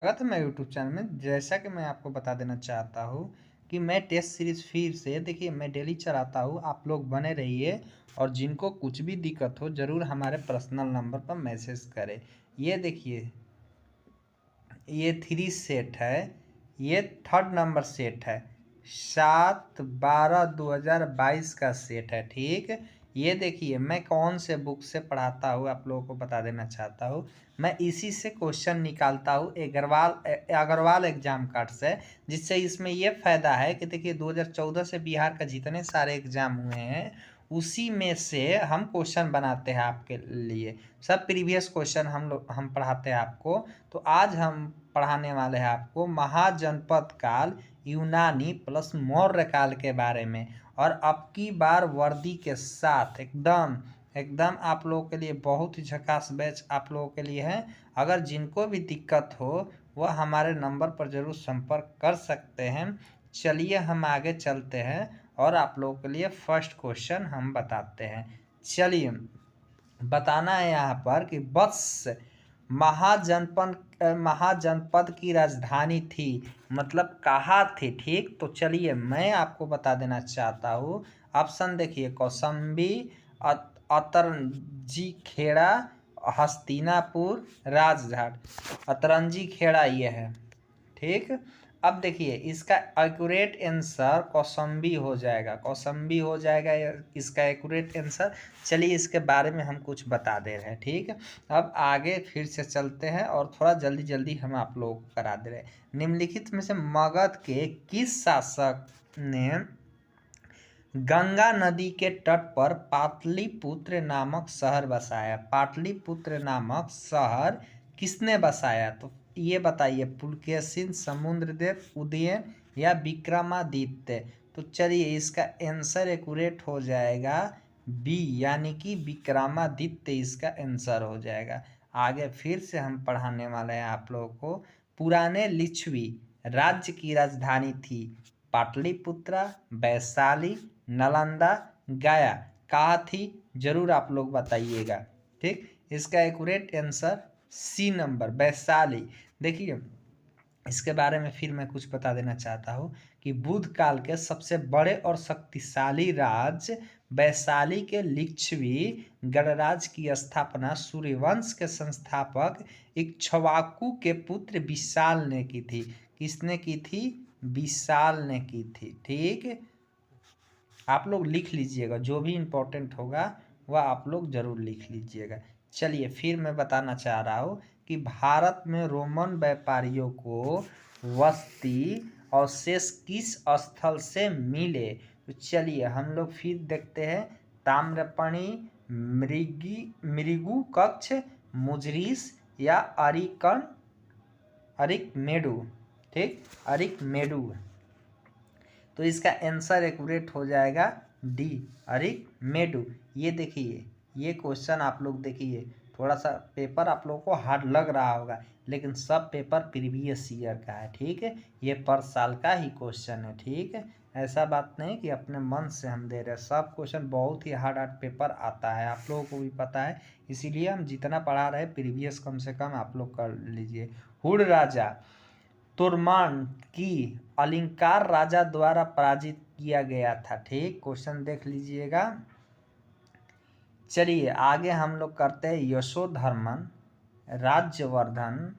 स्वागत है मैं यूट्यूब चैनल में। जैसा कि मैं आपको बता देना चाहता हूँ कि मैं टेस्ट सीरीज फिर से देखिए मैं डेली चलाता हूँ। आप लोग बने रहिए और जिनको कुछ भी दिक्कत हो ज़रूर हमारे पर्सनल नंबर पर मैसेज करें। ये देखिए ये 3 सेट है, ये थर्ड नंबर सेट है, 7/12/2022 का सेट है। ठीक, ये देखिए मैं कौन से बुक से पढ़ाता हूँ आप लोगों को बता देना चाहता हूँ। मैं इसी से क्वेश्चन निकालता हूँ अग्रवाल एग्जाम कार्ड से, जिससे इसमें ये फ़ायदा है कि देखिए 2014 से बिहार का जितने सारे एग्जाम हुए हैं उसी में से हम क्वेश्चन बनाते हैं आपके लिए। सब प्रीवियस क्वेश्चन हम पढ़ाते हैं आपको। तो आज हम पढ़ाने वाले हैं आपको महाजनपद काल यूनानी प्लस मौर्य काल के बारे में, और अब की बार वर्दी के साथ एकदम एकदम आप लोगों के लिए बहुत ही झकास बैच आप लोगों के लिए है। अगर जिनको भी दिक्कत हो वह हमारे नंबर पर ज़रूर संपर्क कर सकते हैं। चलिए हम आगे चलते हैं और आप लोगों के लिए फर्स्ट क्वेश्चन हम बताते हैं। चलिए बताना है यहाँ पर कि बत्स महाजनपद की राजधानी थी, मतलब कहाँ थी। ठीक, तो चलिए मैं आपको बता देना चाहता हूँ। ऑप्शन देखिए, कौशाम्बी, अतरंजी खेड़ा, हस्तिनापुर, राजघाट। अतरंजी खेड़ा ये है। ठीक, अब देखिए इसका एक्यूरेट आंसर कौशाम्बी हो जाएगा, कौशाम्बी हो जाएगा इसका एक्यूरेट आंसर। चलिए इसके बारे में हम कुछ बता दे रहे हैं। ठीक, अब आगे फिर से चलते हैं और थोड़ा जल्दी जल्दी हम आप लोगों को करा दे रहे हैं। निम्नलिखित में से मगध के किस शासक ने गंगा नदी के तट पर पाटलिपुत्र नामक शहर बसाया? पाटलिपुत्र नामक शहर किसने बसाया? तो ये बताइए, पुलकेशिन, समुद्रदेव, उदयन या विक्रमादित्य। तो चलिए इसका आंसर एक्यूरेट हो जाएगा बी, यानी कि विक्रमादित्य इसका आंसर हो जाएगा। आगे फिर से हम पढ़ाने वाले हैं आप लोगों को। पुराने लिच्छवी राज्य की राजधानी थी पाटलिपुत्रा, वैशाली, नालंदा, गया। कहाँ थी जरूर आप लोग बताइएगा। ठीक, इसका accurate answer C number, Vaishali. देखिए इसके बारे में फिर मैं कुछ बता देना चाहता हूँ कि बुद्ध काल के सबसे बड़े और शक्तिशाली राज्य वैशाली के लिच्छवी गणराज्य की स्थापना सूर्यवंश के संस्थापक इक्ष्वाकु के पुत्र विशाल ने की थी। किसने की थी? विशाल ने की थी। ठीक, आप लोग लिख लीजिएगा, जो भी इम्पोर्टेंट होगा वह आप लोग ज़रूर लिख लीजिएगा। चलिए फिर मैं बताना चाह रहा हूँ कि भारत में रोमन व्यापारियों को वस्ती अवशेष किस स्थल से मिले? तो चलिए हम लोग फिर देखते हैं। ताम्रपर्णी, मृगु कक्ष, मुजरिस या अरिकमेडु। ठीक, अरिकमेडु। तो इसका आंसर एक्यूरेट हो जाएगा डी, अरिकमेडु। ये देखिए ये क्वेश्चन आप लोग देखिए, थोड़ा सा पेपर आप लोगों को हार्ड लग रहा होगा लेकिन सब पेपर प्रीवियस ईयर का है। ठीक है, ये पर साल का ही क्वेश्चन है। ठीक है, ऐसा बात नहीं कि अपने मन से हम दे रहे हैं। सब क्वेश्चन बहुत ही हार्ड हार्ड पेपर आता है, आप लोगों को भी पता है। इसीलिए हम जितना पढ़ा रहे हैं प्रीवियस कम से कम आप लोग कर लीजिए। हुड राजा तुर्मान की अलंकार राजा द्वारा पराजित किया गया था। ठीक, क्वेश्चन देख लीजिएगा। चलिए आगे हम लोग करते हैं यशोधर्मन, राज्यवर्धन,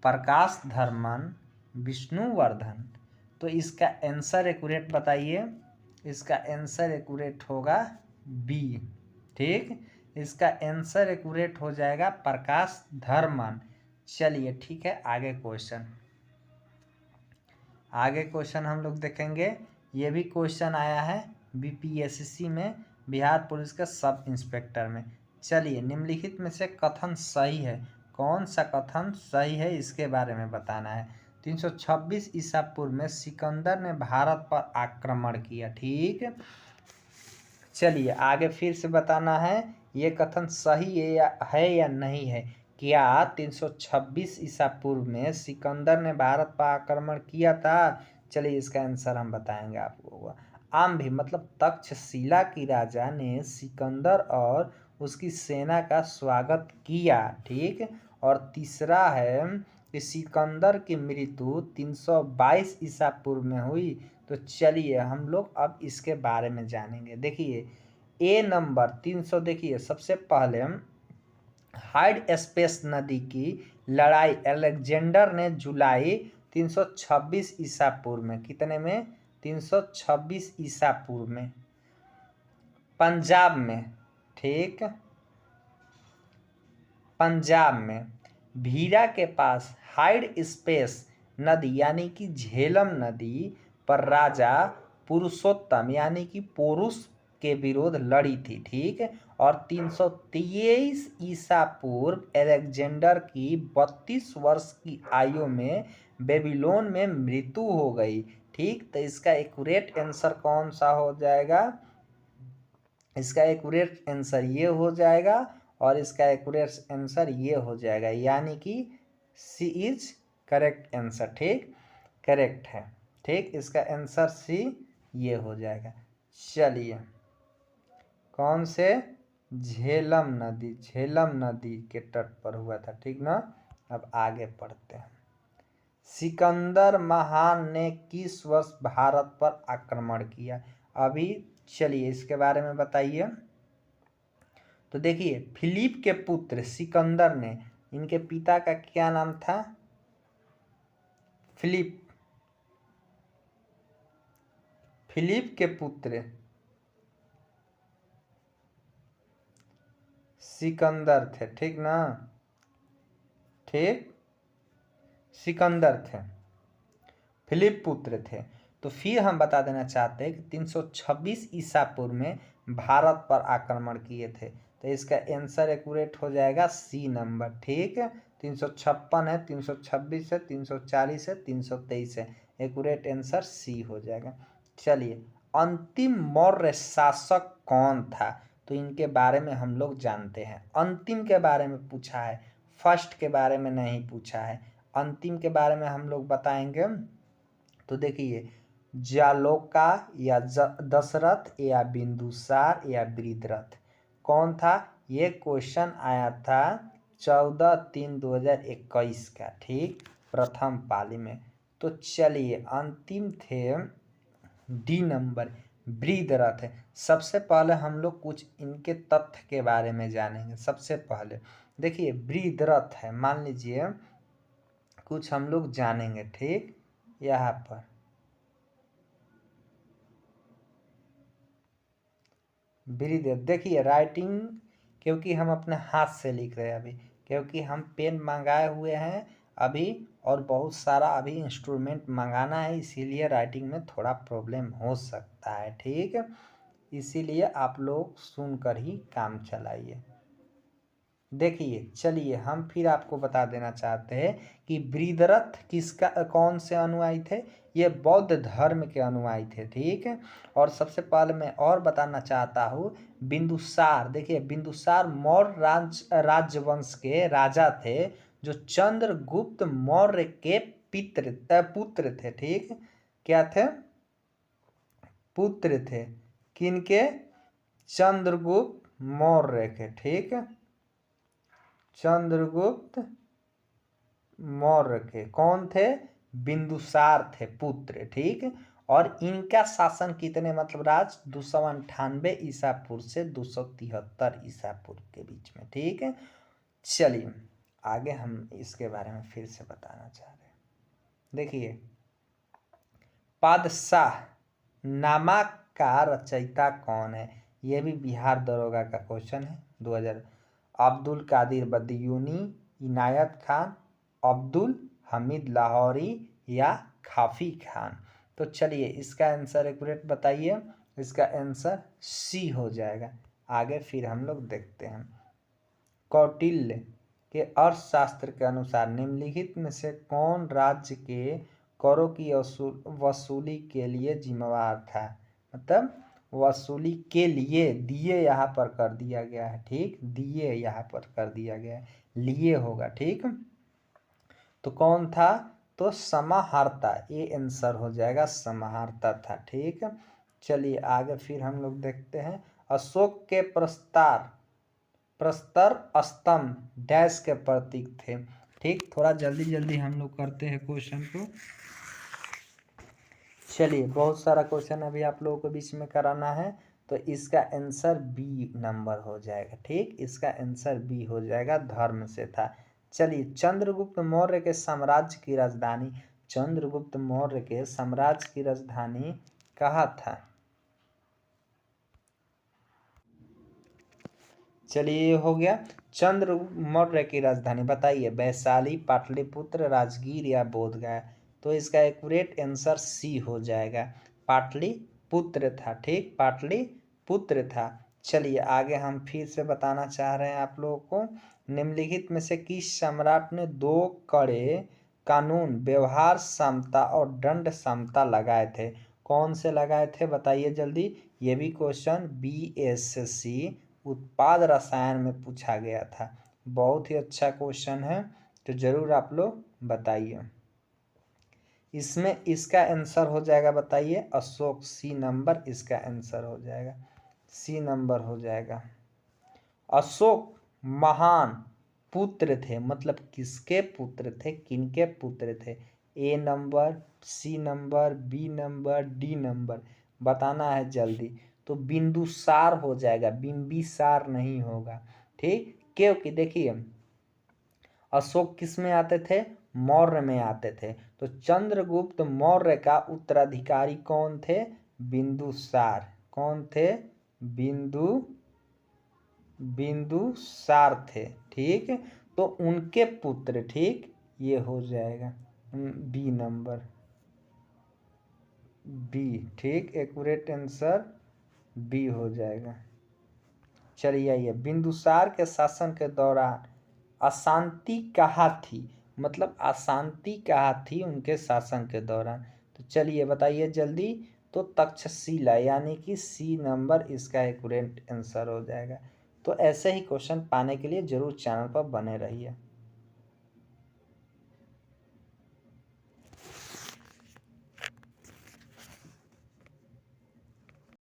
प्रकाश धर्मन, विष्णुवर्धन। तो इसका आंसर एक्यूरेट बताइए। इसका आंसर एक्यूरेट होगा बी। ठीक, इसका आंसर एक्यूरेट हो जाएगा प्रकाश धर्मन। चलिए ठीक है, आगे क्वेश्चन हम लोग देखेंगे। ये भी क्वेश्चन आया है बीपीएससी में, बिहार पुलिस के सब इंस्पेक्टर में। चलिए निम्नलिखित में से कथन सही है, कौन सा कथन सही है इसके बारे में बताना है। 326 ईसा पूर्व में सिकंदर ने भारत पर आक्रमण किया। ठीक, चलिए आगे फिर से बताना है ये कथन सही है या नहीं है। क्या 326 ईसा पूर्व में सिकंदर ने भारत पर आक्रमण किया था? चलिए इसका आंसर हम बताएंगे आप लोगों को। आम भी मतलब तक्षशिला की राजा ने सिकंदर और उसकी सेना का स्वागत किया। ठीक, और तीसरा है कि सिकंदर की मृत्यु 322 ईसा पूर्व में हुई। तो चलिए हम लोग अब इसके बारे में जानेंगे। देखिए ए नंबर 300, देखिए सबसे पहले हाइड स्पेस नदी की लड़ाई अलेक्जेंडर ने जुलाई 326 ईसा पूर्व में, कितने में, 326 ईसा पूर्व में पंजाब में, ठीक, पंजाब में भीरा के पास हाइड स्पेस नदी यानी कि झेलम नदी पर राजा पुरुषोत्तम यानी कि पोरुष के विरोध लड़ी थी, ठीक। और 323 ईसा पूर्व अलेक्जेंडर की 32 वर्ष की आयु में बेबीलोन में मृत्यु हो गई, ठीक। तो इसका एक्यूरेट आंसर कौन सा हो जाएगा, इसका एक्यूरेट आंसर ये हो जाएगा और इसका एक्यूरेट आंसर ये हो जाएगा, यानी कि सी इज करेक्ट आंसर, ठीक, करेक्ट है, ठीक। इसका आंसर सी ये हो जाएगा। चलिए कौन से, झेलम नदी, झेलम नदी के तट पर हुआ था, ठीक ना। अब आगे पढ़ते हैं। सिकंदर महान ने किस वर्ष भारत पर आक्रमण किया, अभी चलिए इसके बारे में बताइए। तो देखिए फिलिप के पुत्र सिकंदर ने, इनके पिता का क्या नाम था, फिलिप, फिलिप के पुत्र सिकंदर थे, ठीक ना, ठीक, सिकंदर थे, फिलिप पुत्र थे। तो फिर हम बता देना चाहते हैं कि 326 ईसा पूर्व में भारत पर आक्रमण किए थे। तो इसका आंसर एक्यूरेट हो जाएगा सी नंबर, ठीक है। 356 है, 326 है, 340 है, 323 है, एक्यूरेट आंसर सी हो जाएगा। चलिए अंतिम मौर्य शासक कौन था, तो इनके बारे में हम लोग जानते हैं। अंतिम के बारे में पूछा है, फर्स्ट के बारे में नहीं पूछा है। अंतिम के बारे में हम लोग बताएंगे। तो देखिए जालोका या दशरथ या बिंदुसार या वृद्धरथ, कौन था, ये क्वेश्चन आया था 14/3/2021 का, ठीक, प्रथम पाली में। तो चलिए अंतिम थे डी नंबर, वृद्धरथ है। सबसे पहले हम लोग कुछ इनके तथ्य के बारे में जानेंगे। सबसे पहले देखिए वृद्धरथ है, मान लीजिए कुछ हम लोग जानेंगे, ठीक। यहाँ पर वृद्धरथ, देखिए राइटिंग, क्योंकि हम अपने हाथ से लिख रहे हैं अभी, क्योंकि हम पेन मंगाए हुए हैं अभी और बहुत सारा अभी इंस्ट्रूमेंट मंगाना है, इसीलिए राइटिंग में थोड़ा प्रॉब्लम हो सकता है, ठीक। इसीलिए आप लोग सुनकर ही काम चलाइए। देखिए चलिए हम फिर आपको बता देना चाहते हैं कि वृद्धरथ किसका, कौन से अनुयायी थे, ये बौद्ध धर्म के अनुयायी थे, ठीक है। और सबसे पहले मैं और बताना चाहता हूँ बिंदुसार, देखिए बिंदुसार मौर्य राजवंश के राजा थे जो चंद्रगुप्त मौर्य के पुत्र थे, ठीक। क्या थे, पुत्र थे, किनके, चंद्रगुप्त मौर्य के, ठीक, चंद्रगुप्त मौर्य के, कौन थे, बिंदुसार थे पुत्र, ठीक। और इनका शासन कितने, मतलब राज 298 ईसा पूर्व से 273 ईसा पूर्व के बीच में, ठीक है। चलिए आगे हम इसके बारे में फिर से बताना चाह रहे हैं। देखिए पादशाह नामा का रचयिता कौन है, ये भी बिहार दरोगा का क्वेश्चन है 2000। अब्दुल कादिर बदियूनी, इनायत खान, अब्दुल हमीद लाहौरी या खाफी खान। तो चलिए इसका आंसर एक्यूरेट बताइए, इसका आंसर सी हो जाएगा। आगे फिर हम लोग देखते हैं। कौटिल्य के अर्थशास्त्र के अनुसार निम्नलिखित में से कौन राज्य के करों की वसूली के लिए जिम्मेवार था, मतलब वसूली के लिए, दिए यहाँ पर कर दिया गया है, ठीक, दिए यहाँ पर कर दिया गया है, लिए होगा, ठीक। तो कौन था, तो समाहर्ता, ये आंसर हो जाएगा, समाहर्ता था, ठीक। चलिए आगे फिर हम लोग देखते हैं। अशोक के प्रस्तर स्तंभ डैश के प्रतीक थे, ठीक, थोड़ा जल्दी जल्दी हम लोग करते हैं क्वेश्चन को। चलिए, बहुत सारा क्वेश्चन अभी आप लोगों को बीच में कराना है, तो इसका आंसर बी नंबर हो जाएगा। ठीक, इसका आंसर बी हो जाएगा, धर्म से था। चलिए, चंद्रगुप्त मौर्य के साम्राज्य की राजधानी, चंद्रगुप्त मौर्य के साम्राज्य की राजधानी कहाँ था? चलिए, ये हो गया। चंद्रगुप्त मौर्य की राजधानी बताइए, वैशाली, पाटलिपुत्र, राजगीर या बोधगया? तो इसका एक्यूरेट आंसर सी हो जाएगा, पाटलिपुत्र था। ठीक, पाटलिपुत्र था। चलिए, आगे हम फिर से बताना चाह रहे हैं आप लोगों को, निम्नलिखित में से किस सम्राट ने 2 कड़े कानून, व्यवहार समता और दंड समता लगाए थे? कौन से लगाए थे बताइए जल्दी। ये भी क्वेश्चन BSc उत्पाद रसायन में पूछा गया था। बहुत ही अच्छा क्वेश्चन है, तो जरूर आप लोग बताइए। इसमें इसका आंसर हो जाएगा, बताइए, अशोक। सी नंबर इसका आंसर हो जाएगा, सी नंबर हो जाएगा। अशोक महान पुत्र थे, मतलब किसके पुत्र थे, किनके पुत्र थे? A number, C number, B number, D number, बताना है जल्दी। तो बिंदुसार हो जाएगा, बिंबिसार नहीं होगा। ठीक, क्योंकि देखिए अशोक किस में आते थे? मौर्य में आते थे। तो चंद्रगुप्त मौर्य का उत्तराधिकारी कौन थे? बिंदुसार। कौन थे? बिंदुसार थे। ठीक, तो उनके पुत्र। ठीक, ये हो जाएगा बी नंबर, बी। ठीक, एक्यूरेट आंसर बी हो जाएगा। चलिए, आइए, बिंदुसार के शासन के दौरान अशांति कहाँ थी, मतलब अशांति कहाँ थी उनके शासन के दौरान? तो चलिए बताइए जल्दी। तो तक्षशिला, यानी कि सी नंबर इसका एक्यूरेट आंसर हो जाएगा। तो ऐसे ही क्वेश्चन पाने के लिए जरूर चैनल पर बने रहिए।